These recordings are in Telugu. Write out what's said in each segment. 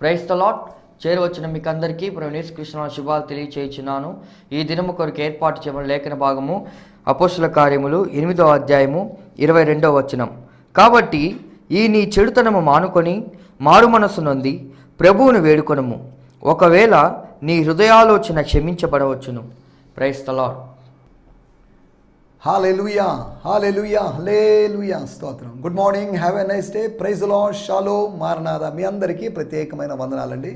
Praise the lord. చేరవచ్చిన మీకు అందరికీ ప్రభు యేసుక్రీస్తు శుభాలు తెలియచేయుచున్నాను. ఈ దినము కొరకు ఏర్పాటు చేయబడిన లేఖన భాగము అపోస్తల కార్యములు 8వ అధ్యాయము 22వ వచనం. కాబట్టి ఈ నీ చెడుతనము మానుకొని మారు మనస్సు నొంది ప్రభువును వేడుకొనుము, ఒకవేళ నీ హృదయాలోచన క్షమించబడవచ్చును. Praise the Lord. Hallelujah, hallelujah, hallelujah, స్తోత్రం. Good morning, have a nice day. Praise the Lord, shalom, maranatha. మీ అందరికీ ప్రత్యేకమైన వందనాలండి.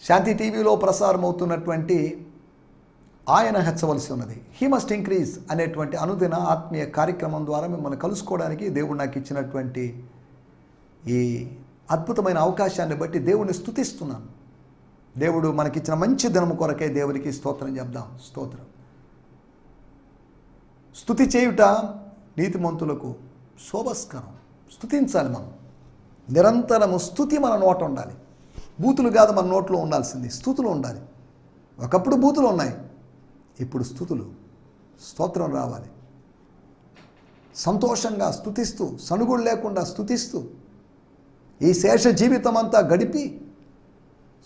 శాంతి టీవీలో ప్రసారమవుతున్నటువంటి ఆయన హెచ్చవలసి ఉన్నది, హీ మస్ట్ ఇంక్రీజ్ అనేటువంటి అనుదిన ఆత్మీయ కార్యక్రమం ద్వారా మిమ్మల్ని కలుసుకోవడానికి దేవుడు నాకు ఇచ్చినటువంటి ఈ అద్భుతమైన అవకాశాన్ని బట్టి దేవుడిని స్తుతిస్తున్నాను. దేవుడు మనకిచ్చిన మంచి దినము కొరకే దేవునికి స్తోత్రం చెప్దాం. స్తోత్రం. స్తుతి చేయుట నీతిమంతులకు శోభస్కరం. స్తుతించాలి మనం. నిరంతరము స్తుతి మన నోట ఉండాలి. బూతులు కాదు మన నోట్లో ఉండాల్సింది, స్తుతులు ఉండాలి. ఒకప్పుడు బూతులు ఉన్నాయి, ఇప్పుడు స్తుతులు. స్తోత్రం రావాలి. సంతోషంగా స్తుతిస్తూ, సనుగుడు లేకుండా స్తుతిస్తూ ఈ శేష జీవితం అంతా గడిపి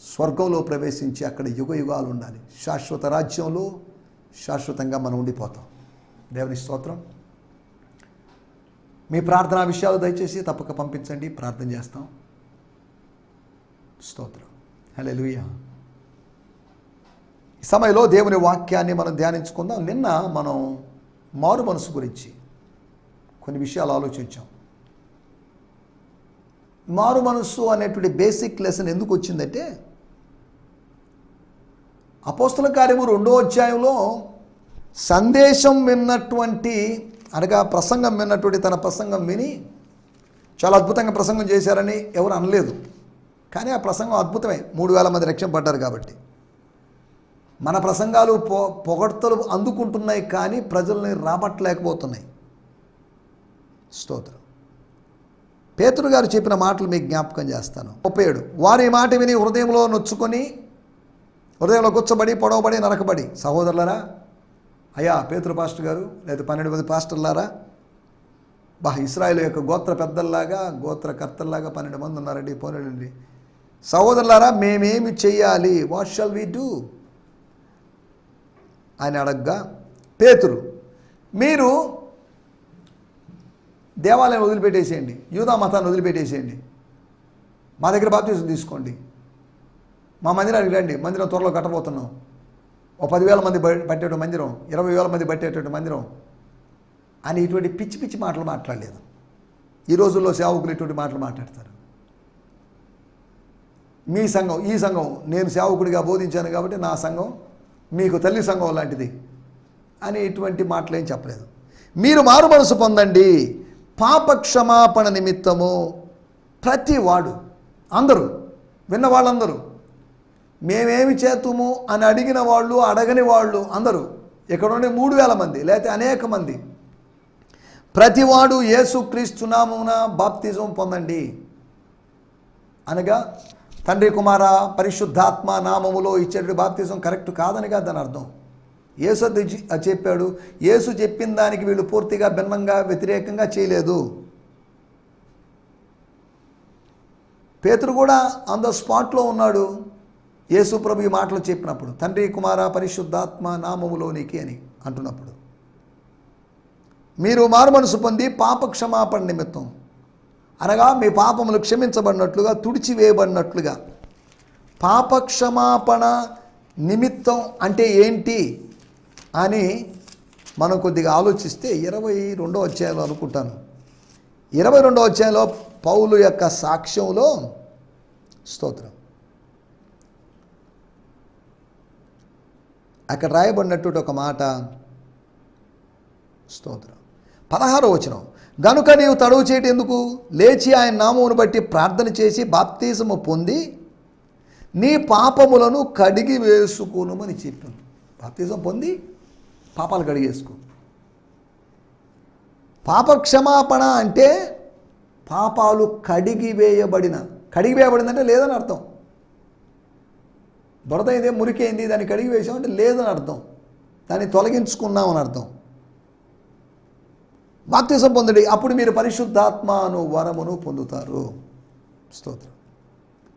స్వర్గంలో ప్రవేశించి అక్కడ యుగ యుగాలు ఉండాలి. శాశ్వత రాజ్యంలో శాశ్వతంగా మనం ఉండిపోతాం. దేవుని స్తోత్రం. మీ ప్రార్థనా విషయాలు దయచేసి తప్పక పంపించండి, ప్రార్థన చేస్తాం. స్తోత్రం. హల్లెలూయా. ఈ సమయంలో దేవుని వాక్యాన్ని మనం ధ్యానించుకుందాం. నిన్న మనం మారు మనసు గురించి కొన్ని విషయాలు ఆలోచించాం. మారు మనసు అనేటువంటి బేసిక్ లెసన్ ఎందుకు వచ్చిందంటే, అపోస్తల కార్యము 2వ అధ్యాయంలో సందేశం విన్నటువంటి, అనగా ప్రసంగం విన్నటువంటి తన ప్రసంగం విని చాలా అద్భుతంగా ప్రసంగం చేశారని ఎవరు అనలేదు. కానీ ఆ ప్రసంగం అద్భుతమే. 3000 మంది రక్షింపబడ్డారు. కాబట్టి మన ప్రసంగాలు పొగడ్తలు అందుకుంటున్నాయి, కానీ ప్రజల్ని రాబట్టలేకపోతున్నాయి. స్తోత్రం. పేతురు గారు చెప్పిన మాటలు మీకు జ్ఞాపకం చేస్తాను. 37. వారి మాట విని హృదయంలో నొచ్చుకొని, హృదయంలో కూర్చోబడి, పొడవబడి, నరకబడి, సహోదరులారా, అయ్యా పేతురు పాస్టర్ గారు లేదా 12 మంది పాస్టర్లారా, ఇస్రాయేల్ యొక్క గోత్ర పెద్దల్లాగా, గోత్రకర్తల్లాగా 12 మంది ఉన్నారండి, పోనండి. సహోదరులారా, మేమేమి చెయ్యాలి? వాట్ షల్ వి డూ అని అడగ్గా, పేతురు, మీరు దేవాలయం వదిలిపెట్టేసేయండి, యూదా మతాన్ని వదిలిపెట్టేసేయండి, మా దగ్గర బాప్తిజం తీసుకోండి, మా మందిరానికి రండి, మందిరం త్వరలో కట్టబోతున్నాం, 10,000 మంది పట్టేట మందిరం, 20,000 మంది పట్టేటువంటి మందిరం అని ఇటువంటి పిచ్చి పిచ్చి మాటలు మాట్లాడలేదు. ఈ రోజుల్లో సేవకులు ఇటువంటి మాటలు మాట్లాడతారు. మీ సంఘం, ఈ సంఘం, నేను సేవకుడిగా బోధించాను కాబట్టి నా సంఘం మీకు తల్లి సంఘం లాంటిది అని ఇటువంటి మాటలు ఏం చెప్పలేదు. మీరు మారు మనసు పొందండి, పాప క్షమాపణ నిమిత్తము ప్రతి వాడు, అందరూ విన్న వాళ్ళందరూ, మేమేమి చేతుము అని అడిగిన వాళ్ళు, అడగని వాళ్ళు అందరూ, ఇక్కడ ఉండే 3,000 మంది లేకపోతే అనేక మంది, ప్రతివాడు యేసుక్రీస్తు నామమున బాప్తిజం పొందండి. అనగా తండ్రి, కుమార, పరిశుద్ధాత్మ నామములో ఇచ్చేటువంటి బాప్తిజం కరెక్ట్ కాదనిగా దాని అర్థం. యేసు చెప్పాడు. యేసు చెప్పిన దానికి వీళ్ళు పూర్తిగా భిన్నంగా, వ్యతిరేకంగా చేయలేదు. పేతురు కూడా ఆన్ ద స్పాట్లో ఉన్నాడు. యేసు ప్రభు ఈ మాటలు చెప్పినప్పుడు, తండ్రి, కుమార, పరిశుద్ధాత్మ నామములోనికి అని అంటున్నప్పుడు, మీరు మారు మనసు పొంది పాప క్షమాపణ నిమిత్తం, అనగా మీ పాపములు క్షమించబడినట్లుగా, తుడిచివేయబడినట్లుగా. పాప క్షమాపణ నిమిత్తం అంటే ఏంటి అని మనం కొద్దిగా ఆలోచిస్తే 22వ అధ్యాయంలో అనుకుంటాను, 22వ అధ్యాయంలో పౌలు యొక్క సాక్ష్యంలో, స్తోత్రం, అక్కడ రాయబడినటువంటి ఒక మాట, స్తోత్రం, 16వ వచనం, గనుక నీవు తడవు చేయటం ఎందుకు? లేచి ఆయన నామమును బట్టి ప్రార్థన చేసి బాప్తిజము పొంది నీ పాపములను కడిగి వేసుకునుమని చెప్పాను. బాప్తిజం పొంది పాపాలు కడిగేసుకో. పాప క్షమాపణ అంటే పాపాలు కడిగివేయబడిందంటే లేదని అర్థం. బురద ఇదే మురికైంది, దాన్ని కడిగి వేసామంటే లేదని అర్థం, దాన్ని తొలగించుకున్నామని అర్థం. బాప్తిజం పొందండి, అప్పుడు మీరు పరిశుద్ధాత్మను వరమును పొందుతారు. స్తోత్రం.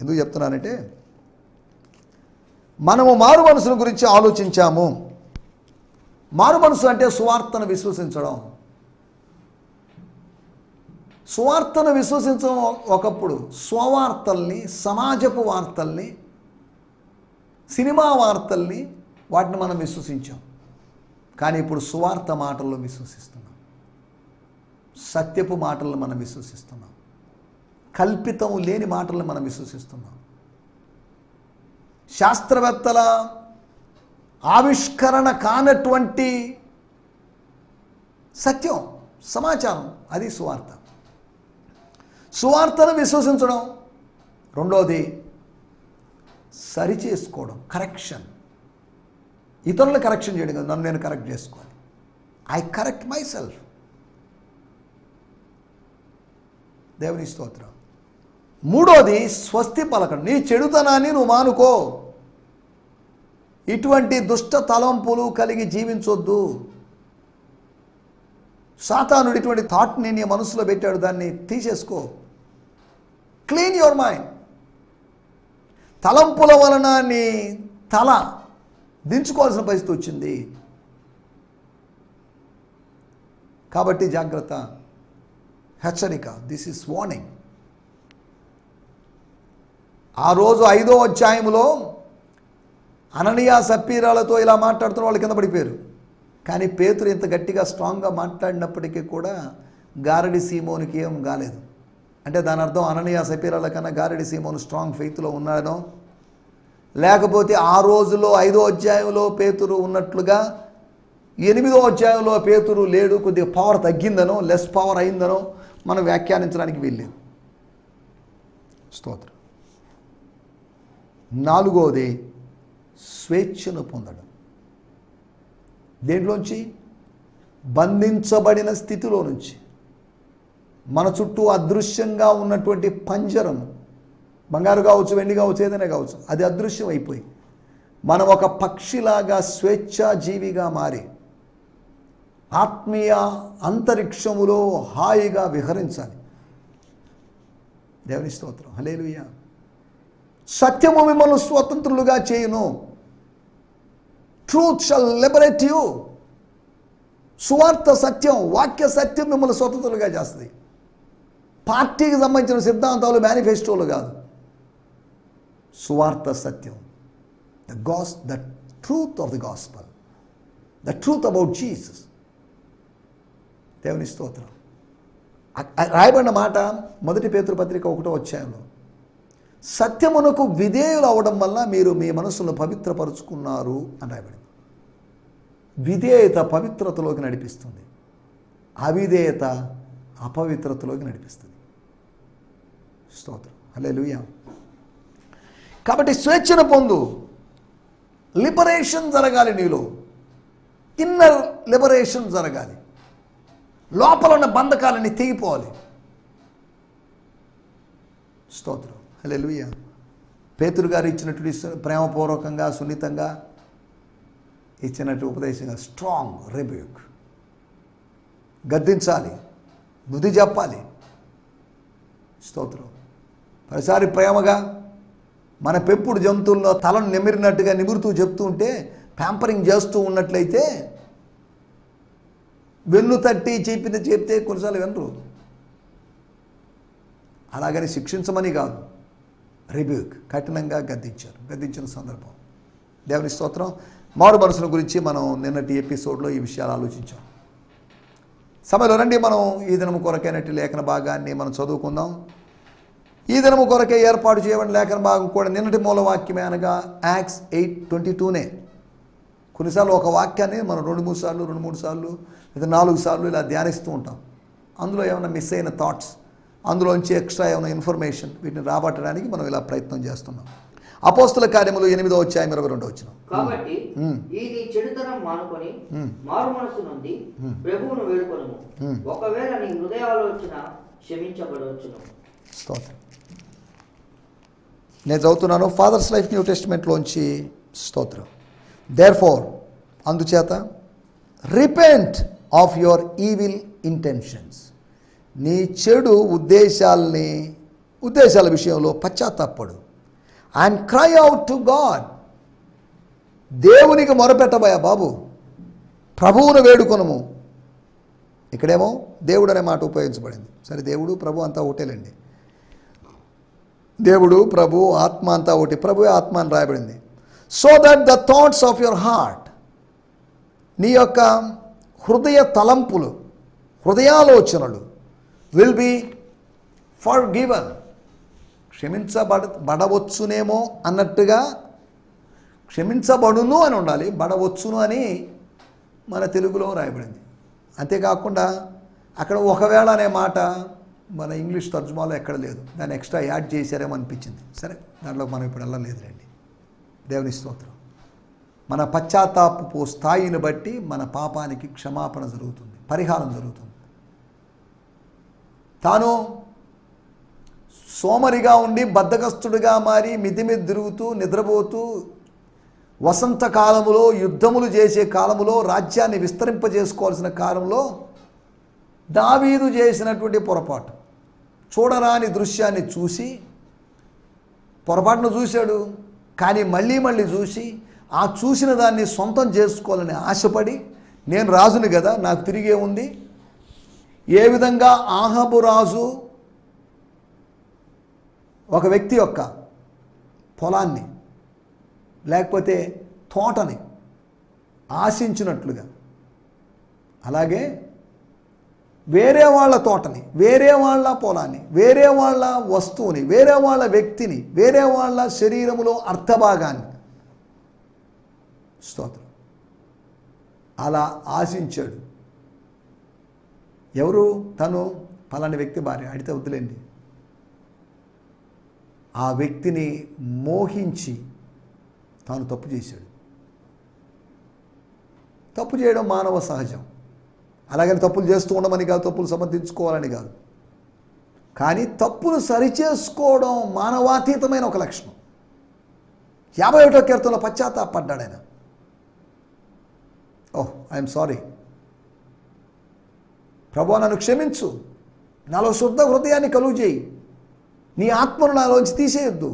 ఎందుకు చెప్తున్నానంటే మనము మారు మనసుల గురించి ఆలోచించాము. మారు మనసు అంటే సువార్తను విశ్వసించడం. సువార్తను విశ్వసించడం ఒకప్పుడు స్వవార్తల్ని, సమాజపు వార్తల్ని, సినిమా వార్తల్ని వాటిని మనం విశ్వసించాం. కానీ ఇప్పుడు సువార్త మాటల్లో విశ్వసిస్తున్నాం. సత్యపు మాటలను మనం విశ్వసిస్తున్నాం. కల్పితం లేని మాటలను మనం విశ్వసిస్తున్నాం. శాస్త్రవేత్తల ఆవిష్కరణ కానటువంటి సత్యం, సమాచారం, అది సువార్త. సువార్తను విశ్వసించడం. రెండోది సరిచేసుకోవడం, కరెక్షన్. ఇతరులను కరెక్షన్ చేయడం కదా, నన్ను నేను కరెక్ట్ చేసుకోవాలి. I correct my self. దేవుని స్తోత్రం. మూడోది స్వస్తి పలకడం. నీ చెడుతనాన్ని నువ్వు మానుకో. ఇటువంటి దుష్ట తలంపులు కలిగి జీవించొద్దు. సాతానుడు ఇటువంటి థాట్ని నీ మనసులో పెట్టాడు, దాన్ని తీసేసుకో. Clean your mind. తలంపుల వలన నీ తల దించుకోవాల్సిన పరిస్థితి వచ్చింది. కాబట్టి జాగ్రత్త, హెచ్చరిక. This is warning. ఆ రోజు 5వ అధ్యాయంలో అననీయ సప్పీరాలతో ఇలా మాట్లాడుతున్న వాళ్ళు కింద పడిపోయారు. కానీ పేతురు ఇంత గట్టిగా స్ట్రాంగ్గా మాట్లాడినప్పటికీ కూడా గారడి సీమోనికి ఏం కాలేదు. అంటే దాని అర్థం అననీయ సప్పీరాల కన్నా గారడి సీమోను స్ట్రాంగ్ ఫెయిత్లో ఉన్నాడనో, లేకపోతే ఆ రోజులో 5వ అధ్యాయంలో పేతురు ఉన్నట్లుగా 8వ అధ్యాయంలో పేతురు లేడు, కొద్దిగా పవర్ తగ్గిందనో, లెస్ పవర్ అయిందనో మనం వ్యాఖ్యానించడానికి వెళ్ళలేదు. స్తోత్రం. 4వది స్వేచ్ఛను పొందడం. దేంట్లోంచి? బంధించబడిన స్థితిలో నుంచి. మన చుట్టూ అదృశ్యంగా ఉన్నటువంటి పంజరం, బంగారు కావచ్చు, వెండి కావచ్చు, ఏదైనా కావచ్చు, అది అదృశ్యం అయిపోయి మనం ఒక పక్షిలాగా స్వేచ్ఛాజీవిగా మారి ఆత్మీయ అంతరిక్షములో హాయిగా విహరించాలి. దేవుని స్తోత్రం. హల్లెలూయా. సత్యము మిమ్మల్ని స్వతంత్రులుగా చేయును. Truth shall liberate you. సువార్త సత్యం, వాక్య సత్యం మిమ్మల్ని స్వతంత్రులుగా చేస్తుంది. పార్టీకి సంబంధించిన సిద్ధాంతాలు, మేనిఫెస్టోలు కాదు. సువార్త సత్యం, the truth of the gospel, the truth about Jesus. దేవుని స్తోత్రం. రాయబడిన మాట 1 పేతురు పత్రిక 1వ అధ్యాయంలో, సత్యమునకు విధేయులు అవడం వల్ల మీరు మీ మనసును పవిత్రపరుచుకున్నారు అని రాయబడింది. విధేయత పవిత్రతలోకి నడిపిస్తుంది, అవిధేయత అపవిత్రతలోకి నడిపిస్తుంది. స్తోత్రం. హల్లెలూయా. కాబట్టి స్వేచ్ఛను పొందు. లిబరేషన్ జరగాలి నీలో. ఇన్నర్ లిబరేషన్ జరగాలి. లోపల ఉన్న బంధకాలన్నీ తెగిపోవాలి. స్తోత్రం. హల్లెలూయా. పేతురు గారు ఇచ్చినటువంటి ప్రేమపూర్వకంగా, సున్నితంగా ఇచ్చినట్టు ఉపదేశంగా స్ట్రాంగ్ రిబ్యూక్. గద్దించాలి, బుద్ధి చెప్పాలి. స్తోత్రం. ప్రతిసారి ప్రేమగా మన పెంపుడు జంతువుల్లో తలను నిమిరినట్టుగా నిమురుతూ చెప్తూ ఉంటే, ప్యాంపరింగ్ చేస్తూ ఉన్నట్లయితే, వెన్ను తట్టి చెప్తే కొన్నిసార్లు వినరు. అలాగని శిక్షించమని కాదు, రిబ్యూక్, కఠినంగా గద్దించిన సందర్భం. దేవుని స్తోత్రం. మారు మనసుల గురించి మనం నిన్నటి ఎపిసోడ్లో ఈ విషయాలు ఆలోచించాం. సమయంలో రండి మనం ఈ దినము కొరకైనట్టు లేఖన భాగాన్ని మనం చదువుకుందాం. ఈ దినము కొరకే ఏర్పాటు చేయబడిన లేఖన భాగం కూడా నిన్నటి మూలవాక్యమే, అనగా యాక్ట్స్ 8:22. కొన్నిసార్లు ఒక వాక్యాన్ని మనం 2-3 సార్లు, 2-3 సార్లు లేదా 4 సార్లు ఇలా ధ్యానిస్తూ ఉంటాం. అందులో ఏమైనా మిస్ అయిన థాట్స్, అందులోంచి ఎక్స్ట్రా ఏమైనా ఇన్ఫర్మేషన్, వీటిని రాబట్టడానికి మనం ఇలా ప్రయత్నం చేస్తున్నాం. అపోస్తల కార్యములు 8వ అధ్యాయం 22వ వచనం. కాబట్టి ఈ నీ చెడుతనం మానుకొని మారు మనసు నుండి ప్రభువును వేడుకొనుము. ఒకవేళ నీ హృదయ ఆలోచన క్షమించబడవచ్చును. స్తోత్రం. నేను చదువుతున్నాను ఫాదర్స్ లైఫ్ న్యూ టెస్టిమెంట్లోంచి. స్తోత్రం. దేర్ఫోర్, అందుచేత repent of your evil intentions. నీ చెడు ఉద్దేశాల విషయంలో పశ్చాత్తాపడు. And cry out to God. దేవునికి మొరపెట్టబోయా బాబు, ప్రభువును వేడుకొనము. ఇక్కడేమో దేవుడు అనే మాట ఉపయోగించబడింది. సరే, దేవుడు ప్రభు అంతా ఒకటేలేండి. దేవుడు ప్రభు ఆత్మ అంతా ఒకటి, ప్రభువే ఆత్మ అని రాయబడింది. So that the thoughts of your heart, నీ యొక్క హృదయ తలంపులు, హృదయాలోచనలు విల్ బి ఫర్ గివన్, క్షమించబడవచ్చునేమో అన్నట్టుగా క్షమించబడును అని ఉండాలి, బడవచ్చును అని మన తెలుగులో రాయబడింది. అంతేకాకుండా అక్కడ ఒకవేళ అనే మాట మన ఇంగ్లీష్ తర్జుమాలో ఎక్కడ లేదు, దాన్ని ఎక్స్ట్రా యాడ్ చేశారేమో అనిపించింది. సరే, దాంట్లో మనం ఇప్పుడు వెళ్ళలేదులేండి. దేవుని స్తోత్రం. మన పశ్చాత్తాపపు స్థాయిని బట్టి మన పాపానికి క్షమాపణ జరుగుతుంది, పరిహారం జరుగుతుంది. తాను సోమరిగా ఉండి బద్ధకస్తుడిగా మారి మిద్ది మీద తిరుగుతూ నిద్రపోతూ వసంతకాలములో యుద్ధములు చేసే కాలములో రాజ్యాన్ని విస్తరింపజేసుకోవాల్సిన కాలంలో దావీదు చేసినటువంటి పొరపాటు, చూడరాని దృశ్యాన్ని చూసి పొరపాటును చూశాడు, కానీ మళ్ళీ మళ్ళీ చూసి ఆ చూసిన దాన్ని సొంతం చేసుకోవాలని ఆశపడి, నేను రాజుని కదా నాకు తిరిగే ఉంది, ఏ విధంగా ఆహాబు రాజు ఒక వ్యక్తి యొక్క పొలాన్ని లేకపోతే తోటని ఆశించినట్లుగా, అలాగే వేరే వాళ్ళ తోటని, వేరే వాళ్ళ పొలాన్ని, వేరే వాళ్ళ వస్తువుని, వేరే వాళ్ళ వ్యక్తిని, వేరే వాళ్ళ శరీరములో అర్థభాగాన్ని, స్తోత్రం, అలా ఆశించాడు. ఎవరు? తను పలాని వ్యక్తి భార్య, అడితే వద్దులేండి. ఆ వ్యక్తిని మోహించి తాను తప్పు చేశాడు. తప్పు చేయడం మానవ సహజం. అలాగని తప్పులు చేస్తూ ఉండమని కాదు, తప్పులు సమర్థించుకోవాలని కాదు. కానీ తప్పును సరిచేసుకోవడం మానవాతీతమైన ఒక లక్షణం. 51వ కీర్తనలో పశ్చాత్తాపడ్డాడు ఆయన. ఓహ్, ఐఎమ్ సారీ ప్రభువా, నన్ను క్షమించు, నాలో శుద్ధ హృదయాన్ని కలుగు చేయి, నీ ఆత్మను నాలోంచి తీసేయొద్దు,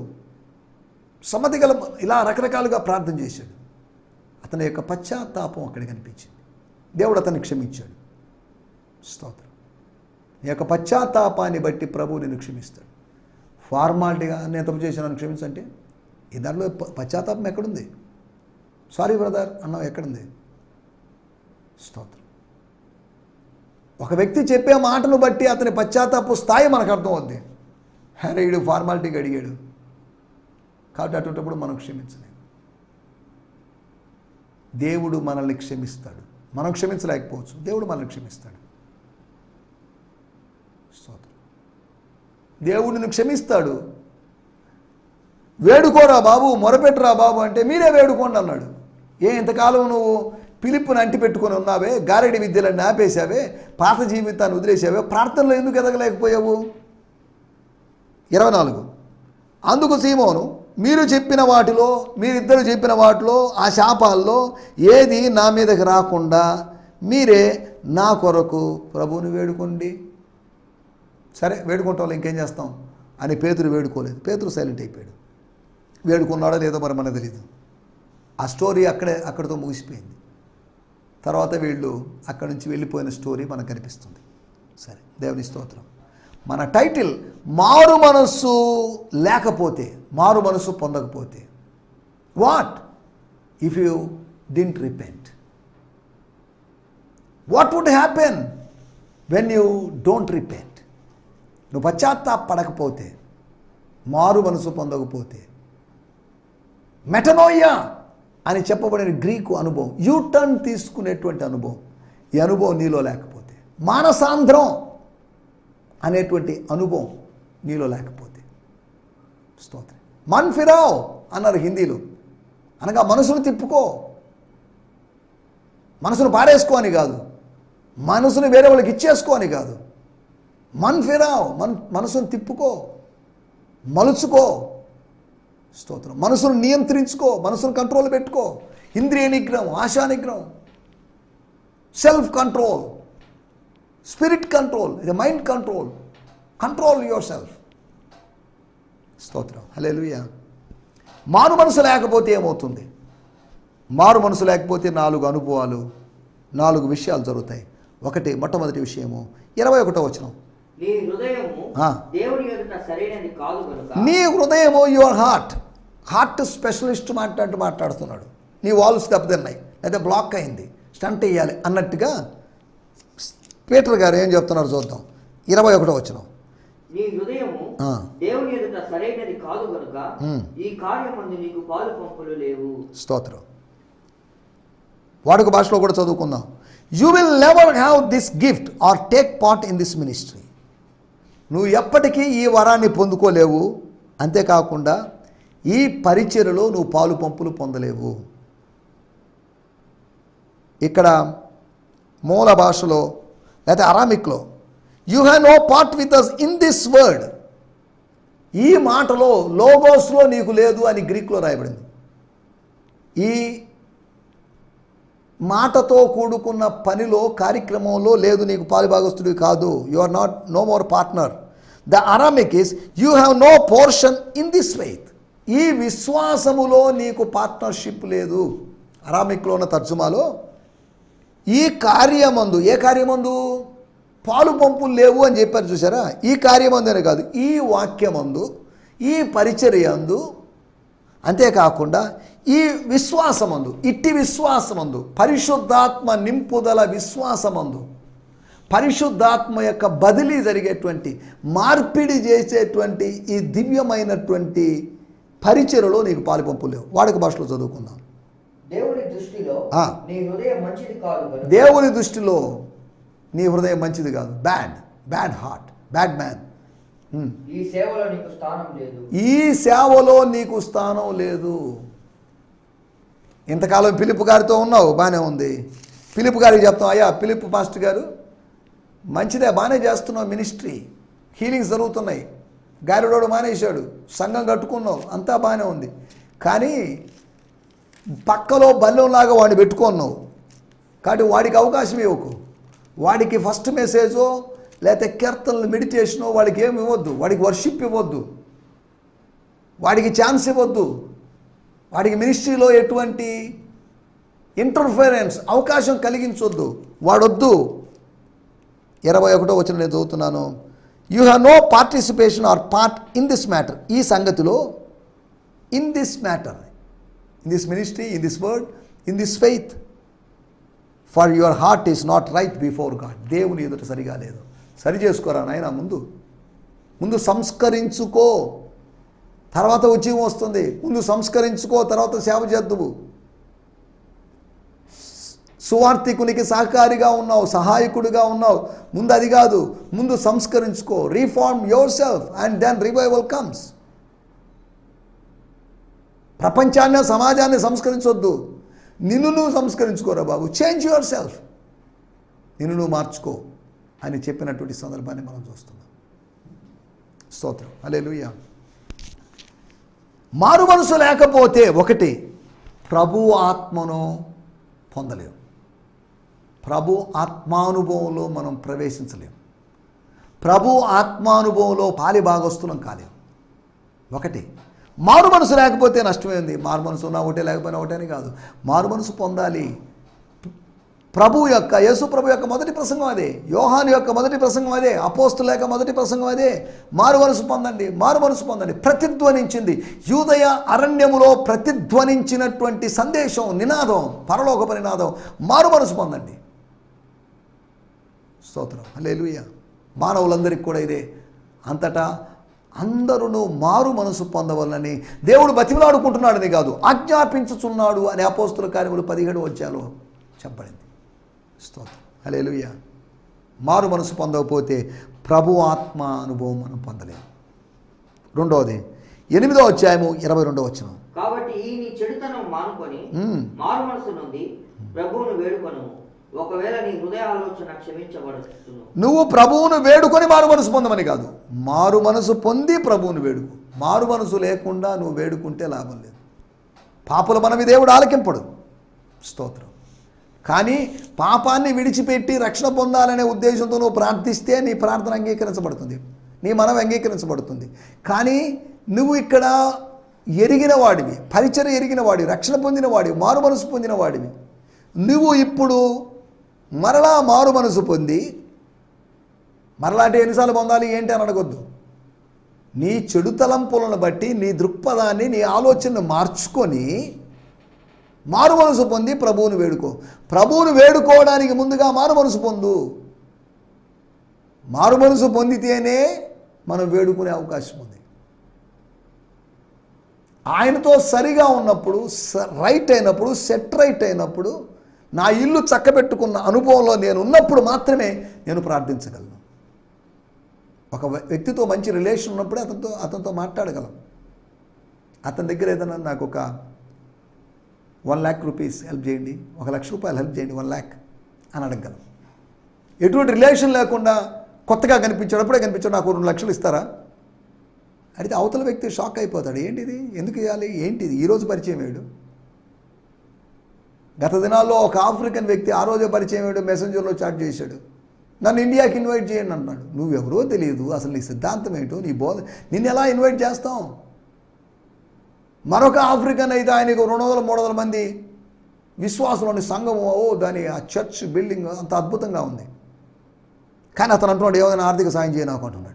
సమ్మతి గల, ఇలా రకరకాలుగా ప్రార్థన చేశాడు. అతని యొక్క పశ్చాత్తాపం అక్కడ కనిపించింది. దేవుడు అతన్ని క్షమించాడు. స్తోత్రం. నీ యొక్క పశ్చాత్తాపాన్ని బట్టి ప్రభువు నిన్ను క్షమిస్తాడు. ఫార్మాలిటీగా నేను తప్పు చేశాను క్షమించంటే ఈ దాంట్లో పశ్చాత్తాపం ఎక్కడుంది? సారీ బ్రదర్ అన్నావు ఎక్కడుంది? స్తోత్రం. ఒక వ్యక్తి చెప్పే మాటను బట్టి అతని పశ్చాత్తాప స్థాయి మనకు అర్థం అవుద్ది. హరే, వీడు ఫార్మాలిటీగా అడిగాడు కాబట్టి అటువంటిప్పుడు మనం క్షమించలేము. దేవుడు మనల్ని క్షమిస్తాడు. మనం క్షమించలేకపోవచ్చు, దేవుడు మనల్ని క్షమిస్తాడు. స్తోత్రం. దేవుడు నిన్ను క్షమిస్తాడు. వేడుకోరా బాబు, మొరపెట్టురా బాబు అంటే మీరే వేడుకోండి అన్నాడు. ఇంతకాలం నువ్వు పిలుపుని అంటి పెట్టుకొని ఉన్నావే, గారెడి విద్యలన్నీ ఆపేశావే, పాత జీవితాన్ని వదిలేసావే, ప్రార్థనలో ఎందుకు ఎదగలేకపోయావు? 24. అందుకు సీమోను, మీరిద్దరు చెప్పిన వాటిలో ఆ శాపాల్లో ఏది నా మీదకి రాకుండా మీరే నా కొరకు ప్రభువుని వేడుకోండి. సరే, వేడుకుంటాం, ఇంకేం చేస్తాం అని పేతురు వేడుకోలేదు. పేతురు సైలెంట్ అయిపోయాడు. వేడుకున్నాడో లేదో మరి మనకు తెలియదు. ఆ స్టోరీ అక్కడితో ముగిసిపోయింది. తర్వాత వీళ్ళు అక్కడి నుంచి వెళ్ళిపోయిన స్టోరీ మనకు కనిపిస్తుంది. సరే, దేవుని స్తోత్రం. మన టైటిల్ మారు మనస్సు లేకపోతే, మారు మనస్సు పొందకపోతే, what if you didn't repent? What would happen when you don't repent? నువ్వు పశ్చాత్తాపడకపోతే, మారు మనసు పొందకపోతే, మెటనోయా అని చెప్పబడిన గ్రీకు అనుభవం, యూటర్న్ తీసుకునేటువంటి అనుభవం, ఈ అనుభవం నీలో లేకపోతే, మానసాంధ్రం అనేటువంటి అనుభవం నీలో లేకపోతే, స్తోత్రం. మన్ ఫిరావ్ అన్నారు హిందీలో, అనగా మనసును తిప్పుకో. మనసును పారేసుకో అని కాదు, మనసును వేరే వాళ్ళకి ఇచ్చేసుకో అని కాదు. మన్ ఫిరావ్, మనసును తిప్పుకో, మలుచుకో. స్తోత్రం. మనసును నియంత్రించుకో, మనసును కంట్రోల్ పెట్టుకో. ఇంద్రియ నిగ్రహం, ఆశా నిగ్రహం, సెల్ఫ్ కంట్రోల్, స్పిరిట్ కంట్రోల్, ఇది mind control. Control your self. స్తోత్రం. హల్లెలూయా. మారు మనసు లేకపోతే ఏమవుతుంది? మారు మనసు లేకపోతే 4 అనుభవాలు, 4 విషయాలు జరుగుతాయి. మొట్టమొదటి విషయము 21వ వచనం. నీ హృదయము దేవుని ఎదుట సరైనది కాదు కనుక. నీ హృదయము, యువర్ హార్ట్ స్పెషలిస్ట్ మాట్లాడుతున్నాడు. నీ వాల్స్ దెబ్బతిన్నాయి, లేదా బ్లాక్ అయింది, స్టంట్ వేయాలి అన్నట్టుగా పీటర్ గారు ఏం చెప్తున్నారు చూద్దాం. 21వ వచనం. నీ హృదయము దేవుని ఎదుట సరైనది కాదు కనుక ఈ కార్యమందు నీకు పాలు పంపులు లేవు. స్తోత్రం. వాడుక భాషలో కూడా చదువుకుందాం. You will never have this gift or take part in this ministry. నువ్వు ఎప్పటికీ ఈ వరాన్ని పొందుకోలేవు. అంతేకాకుండా ఈ పరిచర్యలో నువ్వు పాలు పంపులు పొందలేవు. ఇక్కడ మూల భాషలో లేదా అరామిక్లో you have no part with us in this word. ఈ మాటలో లోగోస్లో నీకు లేదు అని గ్రీక్లో రాయబడింది. ఈ మాటతో కూడుకున్న పనిలో, కార్యక్రమంలో లేదు, నీకు పాలుభాగస్తుడివి కాదు. You are no more partner. The Aramaic is you have no portion in this faith. ఈ విశ్వాసములో నీకు పార్ట్నర్షిప్ లేదు. అరామిక్లో ఉన్న తర్జుమాలో ఈ కార్యమందు, ఏ కార్యమందు? పాలు పంపులు లేవు అని చెప్పారు చూసారా. ఈ కార్యమందు అనే కాదు, ఈ వాక్యమందు, ఈ పరిచర్యందు, అంతేకాకుండా ఈ విశ్వాసమందు, ఇట్టి విశ్వాసమందు, పరిశుద్ధాత్మ నింపుదల విశ్వాసమందు, పరిశుద్ధాత్మ యొక్క బదిలీ జరిగేటువంటి, మార్పిడి చేసేటువంటి ఈ దివ్యమైనటువంటి పరిచర్యలో నీకు పాలు పంపులు లేవు. వాడుక భాషలో చదువుకుందాం. దేవుని దృష్టిలో నీ హృదయం మంచిది కాదు కనుక. దేవుని దృష్టిలో నీ హృదయం మంచిది కాదు. Bad heart, bad man. ఈ సేవలో నీకు స్థానం లేదు. ఈ సేవలో నీకు స్థానం లేదు. ఇంతకాలం ఫిలిప్ గారితో ఉన్నావు, బాగానే ఉంది. ఫిలిప్ గారికి చెప్తాం, అయ్యా ఫిలిప్ పాస్టర్ గారు మంచిదే, బాగానే చేస్తున్నావు మినిస్ట్రీ, హీలింగ్స్ జరుగుతున్నాయి, గాలిడోడు మానేశాడు, సంఘం కట్టుకున్నావు, అంతా బాగానే ఉంది. కానీ పక్కలో బల్లంలాగా వాడిని పెట్టుకున్నావు. కాబట్టి వాడికి అవకాశం ఇవ్వకు. వాడికి ఫస్ట్ మెసేజో లేకపోతే కీర్తనలు, మెడిటేషనో వాడికి ఏమి ఇవ్వద్దు. వాడికి వర్షిప్ ఇవ్వద్దు. వాడికి ఛాన్స్ ఇవ్వద్దు. వాడికి మినిస్ట్రీలో ఎటువంటి ఇంటర్ఫరెన్స్, అవకాశం కలిగించొద్దు. వాడొద్దు. 21వ వచనం నేను చదువుతున్నాను. You have no participation or part in this matter. ఈ సంగతిలో, in this matter, in this ministry, in this word, in this faith, for your heart is not right before God. దేవుని ఎదుట సరిగా లేదు. సరి చేసుకోరా నాయన. ముందు సంస్కరించుకో, తర్వాత ఉద్యోగం వస్తుంది. ముందు సంస్కరించుకో, తర్వాత సేవ చేద్దువు. సువార్థికునికి సహకారిగా ఉన్నావు, సహాయకుడిగా ఉన్నావు. ముందు అది కాదు, ముందు సంస్కరించుకో. Reform yourself and then revival comes. ప్రపంచాన్ని, సమాజాన్ని సంస్కరించొద్దు. నిన్ను నువ్వు సంస్కరించుకోరా బాబు. Change yourself. నిన్ను నువ్వు మార్చుకో అని చెప్పినటువంటి సందర్భాన్ని మనం చూస్తున్నాం. స్తోత్రం. హల్లెలూయా. మారు మనసు లేకపోతే ఒకటి, ప్రభు ఆత్మను పొందలేము. ప్రభు ఆత్మానుభవంలో మనం ప్రవేశించలేము. ప్రభు ఆత్మానుభవంలో పాలిభాగస్తులం కాలేము. ఒకటి, మారు మనసు లేకపోతే నష్టమైంది. మారు మనసు ఉన్నా ఒకటే, లేకపోయినా ఒకటే అని కాదు. మారు మనసు పొందాలి. యేసు ప్రభు యొక్క మొదటి ప్రసంగం అదే. యోహాను యొక్క మొదటి ప్రసంగం అదే. అపోస్తుల యొక్క మొదటి ప్రసంగం అదే. మారు మనసు పొందండి, మారు మనసు పొందండి. ప్రతిధ్వనించింది. యూదయ అరణ్యములో ప్రతిధ్వనించినటువంటి సందేశం, నినాదం, పరలోకపు నినాదం, మారు మనసు పొందండి. స్తోత్రం. హల్లెలూయా. మానవులందరికీ కూడా ఇదే. అంతటా అందరూ మారు మనసు పొందవలని దేవుడు బతిమలాడుకుంటున్నాడని కాదు, ఆజ్ఞాపించుచున్నాడు అని అపోస్తుల కార్యములు 17వ అధ్యాయంలో చెప్పబడింది. స్తోత్రం. హల్లెలూయా. మారు మనసు పొందకపోతే ప్రభు ఆత్మ అనుభవం మనం పొందలేము. రెండవది 8వ అధ్యాయము 22వ వచనం. కాబట్టి ఈ నీ చెడుతనం మానుకొని మారు మనసు నుండి ప్రభువును వేడుకొను. ఒకవేళ నీ హృదయ ఆలోచన క్షమించబడును. నువ్వు ప్రభువును వేడుకొని మారు మనసు పొందమని కాదు, మారు మనసు పొంది ప్రభువును వేడుకు. మారు మనసు లేకుండా నువ్వు వేడుకుంటే లాభం లేదు. పాపుల మనవి దేవుడు ఆలకింపడు. స్తోత్రం. కానీ పాపాన్ని విడిచిపెట్టి రక్షణ పొందాలనే ఉద్దేశంతో నువ్వు ప్రార్థిస్తే నీ ప్రార్థన అంగీకరించబడుతుంది, నీ మనవి అంగీకరించబడుతుంది. కానీ నువ్వు ఇక్కడ ఎరిగిన వాడివి, పరిచయం ఎరిగిన వాడివి, రక్షణ పొందిన వాడివి, మారు మనసు పొందిన వాడివి. నువ్వు ఇప్పుడు మరలా మారు మనసు పొంది, మరలా అంటే ఎన్నిసార్లు పొందాలి ఏంటి అని అడగొద్దు. నీ చెడు తలంపులను బట్టి నీ దృక్పథాన్ని, నీ ఆలోచనను మార్చుకొని మారు మనసు పొంది ప్రభువుని వేడుకో. ప్రభువుని వేడుకోవడానికి ముందుగా మారు మనసు పొందు. మారు మనసు పొందితేనే మనం వేడుకునే అవకాశం ఉంది. ఆయనతో సరిగా ఉన్నప్పుడు, రైట్ అయినప్పుడు, సెట్ రైట్ అయినప్పుడు, నా ఇల్లు చక్కబెట్టుకున్న అనుభవంలో నేను ఉన్నప్పుడు మాత్రమే నేను ప్రార్థించగలను. ఒక వ్యక్తితో మంచి రిలేషన్ ఉన్నప్పుడే అతనితో మాట్లాడగలం. అతని దగ్గర ఏదైనా నాకు ఒక 1 lakh రూపీస్ హెల్ప్ చేయండి, 1 లక్ష రూపాయలు హెల్ప్ చేయండి, 1 lakh అని అడగగలం. ఎటువంటి రిలేషన్ లేకుండా కొత్తగా కనిపించాడు, అప్పుడే కనిపించాడు, నాకు 2 లక్షలు ఇస్తారా అడిగితే అవతల వ్యక్తి షాక్ అయిపోతాడు. ఏంటిది, ఎందుకు ఇవ్వాలి, ఏంటిది, ఈరోజు పరిచయం అయ్యాడు. గత దినాల్లో ఒక ఆఫ్రికన్ వ్యక్తి ఆ రోజే పరిచయం అయ్యాడు, మెసెంజర్లో చాట్ చేశాడు, నన్ను ఇండియాకి ఇన్వైట్ చేయండి అన్నాడు. నువ్వెవరో తెలియదు, అసలు నీ సిద్ధాంతం ఏంటో, నీ బోధ, నిన్ను ఎలా ఇన్వైట్ చేస్తాం? మరొక ఆఫ్రికన్ అయితే ఆయనకు 200-300 మంది విశ్వాసంలోని సంఘము, దాని ఆ చర్చ్ బిల్డింగ్ అంత అద్భుతంగా ఉంది. కానీ అతను అంటున్నాడు, ఏమైనా ఆర్థిక సాయం చేయ నాకు అంటున్నాడు.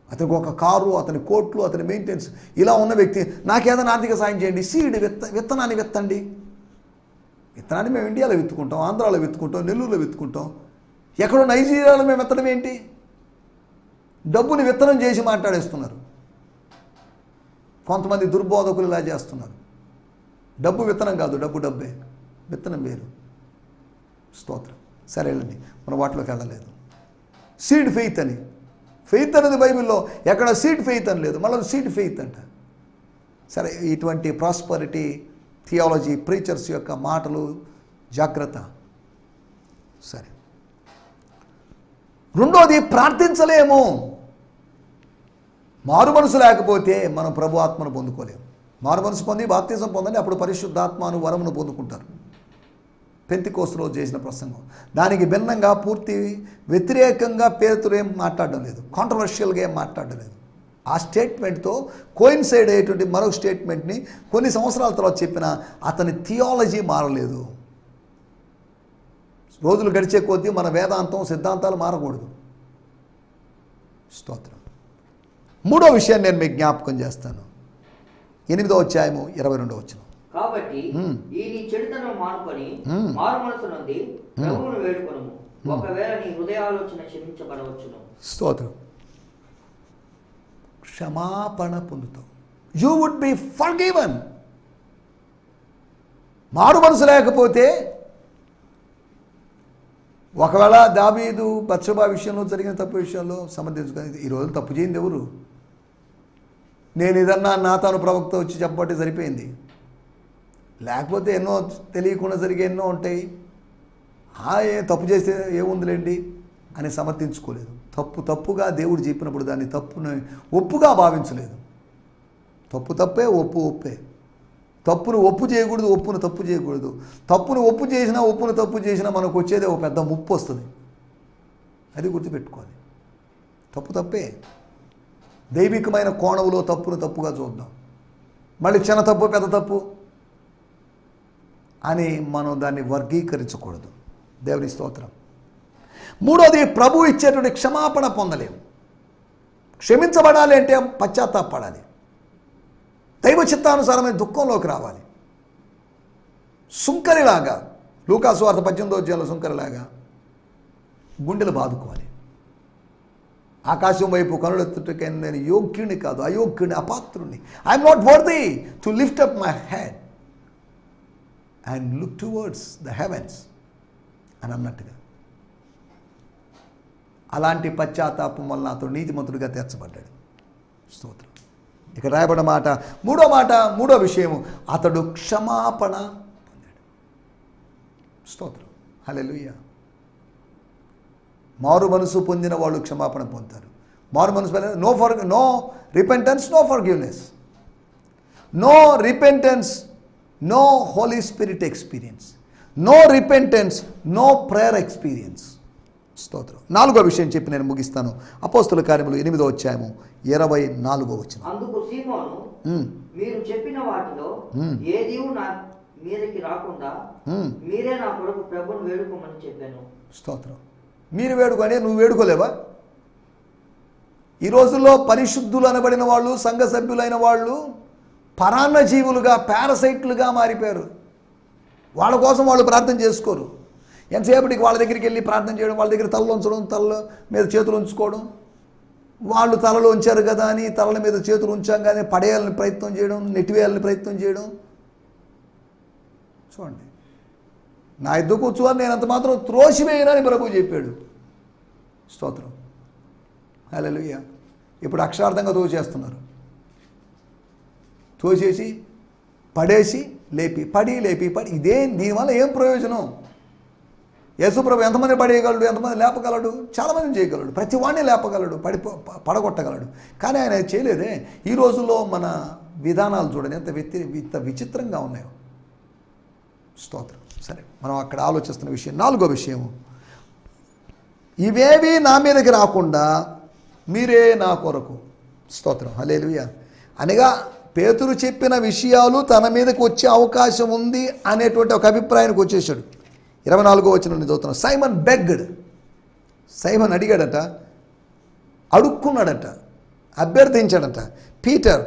అతనికి ఒక కారు, అతని కోట్లు, అతని మెయింటెనెన్స్, ఇలా ఉన్న వ్యక్తి నాకేదైనా ఆర్థిక సాయం చేయండి, సీడ్ విత్తనాన్ని విత్తండి. విత్తనాన్ని మేము ఇండియాలో విత్తుకుంటాం, ఆంధ్రాలో విత్తుకుంటాం, నెల్లూరులో విత్తుకుంటాం, ఎక్కడో నైజీరియాలో మేము విత్తనం ఏంటి? డబ్బుని విత్తనం చేసి మాట్లాడేస్తున్నారు. కొంతమంది దుర్బోధకులు ఇలా చేస్తున్నారు. డబ్బు విత్తనం కాదు, డబ్బే, విత్తనం వేరు. స్తోత్రం. సరే వెళ్ళండి, మనం వాటిలోకి వెళ్ళలేదు. సీడ్ ఫెయిత్ అని, ఫెయిత్ అనేది బైబిల్లో ఎక్కడ సీడ్ ఫెయిత్ అని లేదు, మళ్ళీ సీడ్ ఫెయిత్ అంట. సరే, ఇటువంటి ప్రాస్పరిటీ థియాలజీ ప్రీచర్స్ యొక్క మాటలు జాగ్రత్త. సరే, రెండోది ప్రార్థించలేము. మారు మనసు లేకపోతే మనం ప్రభు ఆత్మను పొందుకోలేము. మారు మనసు పొంది బాప్తిజం పొందండి, అప్పుడు పరిశుద్ధాత్మను వరమును పొందుకుంటారు. పెంతెకోస్తు రోజు చేసిన ప్రసంగం దానికి భిన్నంగా, పూర్తి వ్యతిరేకంగా పేతురు ఏం మాట్లాడడం లేదు, కాంట్రవర్షియల్గా ఏం మాట్లాడడం లేదు. ఆ స్టేట్మెంట్తో కోయిన్సైడ్ అయ్యేటువంటి మరొక స్టేట్మెంట్ని కొన్ని సంవత్సరాల తర్వాత చెప్పిన అతని థియాలజీ మారలేదు. రోజులు గడిచే కొద్దీ మన వేదాంతం, సిద్ధాంతాలు మారకూడదు. స్తోత్రం. మూడో విషయాన్ని నేను మీకు జ్ఞాపకం చేస్తాను. 8వ అధ్యాయము 22వ వచనం. కాబట్టి ఈ నీ చెడుతనం మానుకొని మారు మనసు నుండి ప్రభువును వేడుకొనుము, ఒకవేళ నీ హృదయాలోచన క్షమించబడవచ్చును. స్తోత్రం. క్షమాపణ పొందుతావు. You would be forgiven. మారు మనసు లేకపోతే, ఒకవేళ దావీదు బత్షెబా విషయంలో జరిగిన తప్పు విషయంలో సమర్థించుకొని, ఈరోజు తప్పు చేయింది ఎవరు? నేను ఏదన్నా నాతాను ప్రవక్త వచ్చి చెప్పబట్టి సరిపోయింది. లేకపోతే ఎన్నో తెలియకుండా జరిగే ఎన్నో ఉంటాయి. తప్పు చేస్తే ఏముందిలేండి అని సమర్థించుకోలేదు. తప్పుగా దేవుడు చెప్పినప్పుడు దాన్ని తప్పును ఒప్పుగా భావించలేదు. తప్పే, ఒప్పే. తప్పును ఒప్పు చేయకూడదు, ఒప్పును తప్పు చేయకూడదు. తప్పును ఒప్పు చేసినా, ఒప్పును తప్పు చేసినా మనకు వచ్చేది ఒక పెద్ద ముప్పు వస్తుంది. అది గుర్తుపెట్టుకోవాలి. తప్పే. దైవికమైన కోణంలో తప్పును తప్పుగా చూద్దాం. మళ్ళీ చిన్న తప్పు, పెద్ద తప్పు అని మనం దాన్ని వర్గీకరించకూడదు. దేవుని స్తోత్రం. మూడోది, ప్రభు ఇచ్చేటువంటి క్షమాపణ పొందలేము. క్షమించబడాలి అంటే పశ్చాత్తాపడాలి, దైవ చిత్తానుసారమైన దుఃఖంలోకి రావాలి. సుంకరిలాగా, లూకాసు వార్త 18వ అధ్యాయంలో సుంకరిలాగా గుండెలు బాదుకోవాలి. ఆకాశం వైపు కనులెత్తుటకైనా నేను యోగ్యుని కాదు, అయోగ్యుని, అపాత్రుని. I'm not worthy to lift up my head and look towards the heavens అని అన్నట్టుగా. అలాంటి పశ్చాత్తాపం వల్ల అతడు నీతిమంతుడిగా తీర్చబడ్డాడు. స్తోత్రం. ఇక్కడ రాయబడిన మాట, మూడో విషయము, అతడు క్షమాపణ పొందాడు. స్తోత్రం. హల్లెలూయా. మారు మనసు పొందిన వాళ్ళు క్షమాపణ పొందుతారు. మారు మనసు no repentance, no forgiveness. No repentance, no Holy Spirit experience. No repentance, no prayer experience. స్తోత్రం. 4వ విషయం చెప్పి నేను ముగిస్తాను. అపోస్తుల కార్యములు 8వ అధ్యాయము 24వ వచనం. అందుకు సీమోను, మీరు చెప్పిన వాటిలో ఏదీ నా మీదకి రాకుండా మీరే నా కొరకు ప్రభువును వేడుకోమని చెప్పాను. స్తోత్రం. మీరు వేడుకొని నువ్వు వేడుకోలేవా? ఈ రోజుల్లో పరిశుద్ధులు అనబడిన వాళ్ళు, సంఘ సభ్యులైన వాళ్ళు పరాన్న జీవులుగా, పారసైట్లుగా మారిపోయారు. వాళ్ళ కోసం వాళ్ళు ప్రార్థన చేసుకోరు. ఎంతసేపటికి వాళ్ళ దగ్గరికి వెళ్ళి ప్రార్థన చేయడం, వాళ్ళ దగ్గర తలలో ఉంచడం, తల మీద చేతులు ఉంచుకోవడం, వాళ్ళు తలలో ఉంచారు కదా అని తలల మీద చేతులు ఉంచాం కానీ పడేయాలని ప్రయత్నం చేయడం, నెట్టివేయాలని ప్రయత్నం చేయడం. చూడండి, నా ఎద్దు కూర్చోని నేను అంత మాత్రం త్రోసివేయనని ప్రభువు చెప్పాడు. స్తోత్రం. హల్లెలూయా. ఇప్పుడు అక్షరార్థంగా తోచేస్తున్నారు. తోసేసి పడేసి లేపి, పడి లేపి, పడి, దీనివల్ల ఏం ప్రయోజనం? యేసుప్రభు ఎంతమంది పడేయగలడు, ఎంతమంది లేపగలడు? చాలామందిని చేయగలడు, ప్రతి వాడిని లేపగలడు, పడగొట్టగలడు. కానీ ఆయన చేయలేదే. ఈ రోజుల్లో మన విధానాలు చూడండి ఎంత విచిత్రంగా ఉన్నాయో. స్తోత్రం. సరే, మనం అక్కడ ఆలోచిస్తున్న విషయం 4వ విషయం, ఇవేవి నా మీదకి రాకుండా మీరే నా కొరకు. స్తోత్రం. హల్లెలూయా. అనగా పేతురు చెప్పిన విషయాలు తన మీదకి వచ్చే అవకాశం ఉంది అనేటువంటి ఒక అభిప్రాయానికి వచ్చేసాడు. 24వ వచనం నేను చదువుతున్నాను. Simon begged. సైమన్ అడిగాడట, అడుక్కున్నాడట, అభ్యర్థించాడట. Peter,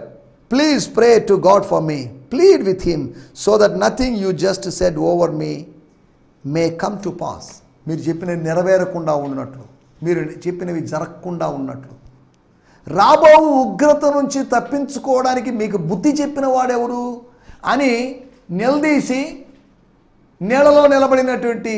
please pray to God for me, plead with him so that nothing you just said over me may come to pass. మీరు చెప్పినవి నెరవేరకుండా ఉన్నట్లు, మీరు చెప్పినవి జరగకుండా ఉన్నట్లు, రాబో ఉగ్రత నుంచి తప్పించుకోవడానికి మీకు బుద్ధి చెప్పిన వాడెవరు అని నిలదీసి, నీళ్ళలో నిలబడినటువంటి,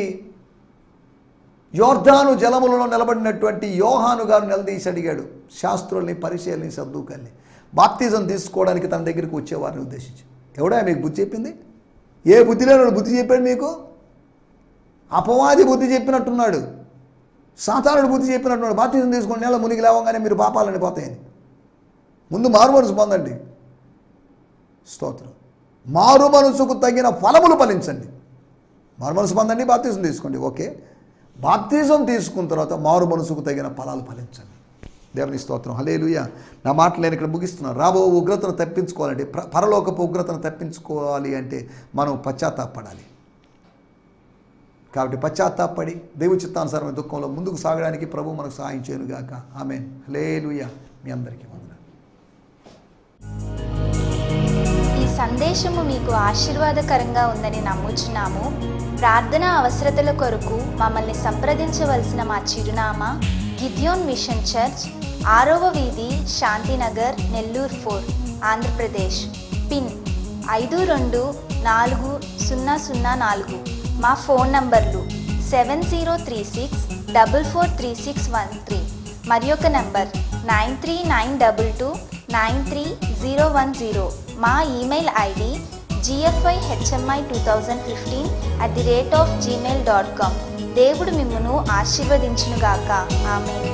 యోర్దాను జలములలో నిలబడినటువంటి యోహాను గారు నిలదీసి అడిగాడు శాస్త్రుల్ని, పరిచయాల్ని, సద్దూకల్ని బాప్తిజం తీసుకోవడానికి తన దగ్గరికి వచ్చేవారిని ఉద్దేశించి. ఎవడా మీకు బుద్ధి చెప్పింది? ఏ బుద్ధి లేని బుద్ధి చెప్పాడు మీకు? అపవాది బుద్ధి చెప్పినట్టున్నాడు, సాతానుడు బుద్ధి చెప్పినట్టున్నాడు. బాప్తిజం తీసుకొని నీళ్ళ మునిగి లేవగానే మీరు పాపాలని పోతాయని. ముందు మారు మనసు పొందండి. స్తోత్రం. మారు మనసుకు తగిన ఫలములు ఫలించండి. మారు మనసు పొందండి, బాప్తిజం తీసుకోండి, ఓకే. బాప్తిజం తీసుకున్న తర్వాత మారు మనసుకు తగిన ఫలాలు ఫలించండి. దేవుని స్తోత్రం. హల్లెలూయా. నా మాటలు నేను ఇక్కడ ముగిస్తున్నాను. రాబో ఉగ్రతను తప్పించుకోవాలంటే, పరలోకపు ఉగ్రతను తప్పించుకోవాలి అంటే మనం పశ్చాత్తాపడాలి. కాబట్టి పశ్చాత్తాపడి దైవ చిత్తానుసారమైన దుఃఖంలో ముందుకు సాగడానికి ప్రభు మనకు సహాయం చేయనుగాక. ఆమేన్. హల్లెలూయా. మీ అందరికీ వందనాలు. ఈ సందేశము మీకు ఆశీర్వాదకరంగా ఉందని నమ్ముచున్నాము. ప్రార్థన అవసరతల కొరకు మమ్మల్ని సంప్రదించవలసిన మా చిరునామా గిద్యోన్ మిషన్ చర్చ్, 6వ వీధి, శాంతినగర్, నెల్లూరు 4, ఆంధ్రప్రదేశ్. పిన్ 524004. మా ఫోన్ నంబర్లు 7036443613 మరి ఒక నంబర్ 9392293010. మా ఈమెయిల్ ఐడి gfihmi2015@gmail.com. దేవుడు మిమ్మును ఆశీర్వదించునుగాక. ఆమేన్.